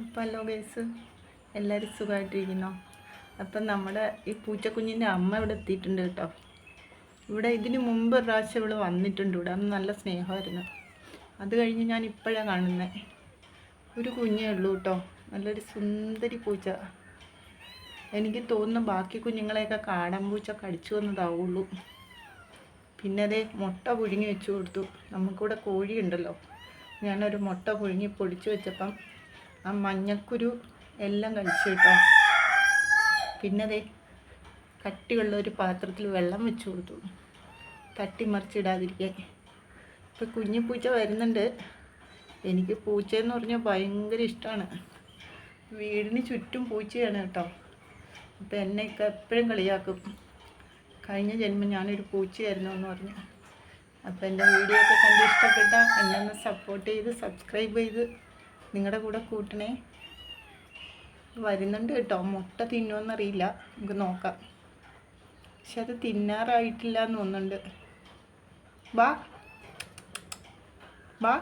അപ്പോൾ hello guys, എല്ലാവരും സുഖമായിട്ടിരിക്കുന്നോ? അപ്പം നമ്മുടെ ഈ പൂച്ചക്കുഞ്ഞിൻ്റെ അമ്മ ഇവിടെ എത്തിയിട്ടുണ്ട് കേട്ടോ. ഇവിടെ ഇതിന് മുമ്പ് ഒരു പ്രാവശ്യം ഇവിടെ വന്നിട്ടുണ്ട്. ഇവിടെ അന്ന് നല്ല സ്നേഹമായിരുന്നു. അത് കഴിഞ്ഞ് ഞാൻ ഇപ്പോഴാണ് കാണുന്നത്. ഒരു കുഞ്ഞേ ഉള്ളൂ കേട്ടോ, നല്ലൊരു സുന്ദരി പൂച്ച. എനിക്ക് തോന്നുന്നു ബാക്കി കുഞ്ഞുങ്ങളെയൊക്കെ കാടൻ പൂച്ച കടിച്ചു വന്നതാവുള്ളൂ. പിന്നെ അതേ മുട്ട പുഴുങ്ങി വെച്ച് കൊടുത്തു. നമുക്കിവിടെ കോഴിയുണ്ടല്ലോ, ഞാനൊരു മുട്ട പുഴുങ്ങി പൊടിച്ചു വെച്ചപ്പം ആ മഞ്ഞക്കുരു എല്ലാം കഴിച്ചു കേട്ടോ. പിന്നെ അതേ കട്ടിയുള്ള ഒരു പാത്രത്തിൽ വെള്ളം വെച്ച് കൊടുത്തു, തട്ടിമറിച്ചിടാതിരിക്കാൻ. ഇപ്പം കുഞ്ഞു പൂച്ച വരുന്നുണ്ട്. എനിക്ക് പൂച്ചയെന്ന് പറഞ്ഞാൽ ഭയങ്കര ഇഷ്ടമാണ്. വീടിന് ചുറ്റും പൂച്ചയാണ് കേട്ടോ. അപ്പം എന്നെയൊക്കെ എപ്പോഴും കളിയാക്കും, കഴിഞ്ഞ ജന്മം ഞാനൊരു പൂച്ചയായിരുന്നു എന്ന് പറഞ്ഞു. അപ്പോൾ എൻ്റെ വീഡിയോ ഒക്കെ കണ്ട് ഇഷ്ടപ്പെട്ടാൽ എന്നെ ഒന്ന് സപ്പോർട്ട് ചെയ്ത് സബ്സ്ക്രൈബ് ചെയ്ത് നിങ്ങളുടെ കൂടെ കൂട്ടണേ. വരുന്നുണ്ട് കേട്ടോ. മുട്ട തിന്നുമെന്നറിയില്ല, നമുക്ക് നോക്കാം. പക്ഷെ അത് തിന്നാറായിട്ടില്ല എന്ന് തോന്നുന്നുണ്ട്. ബാ ബാ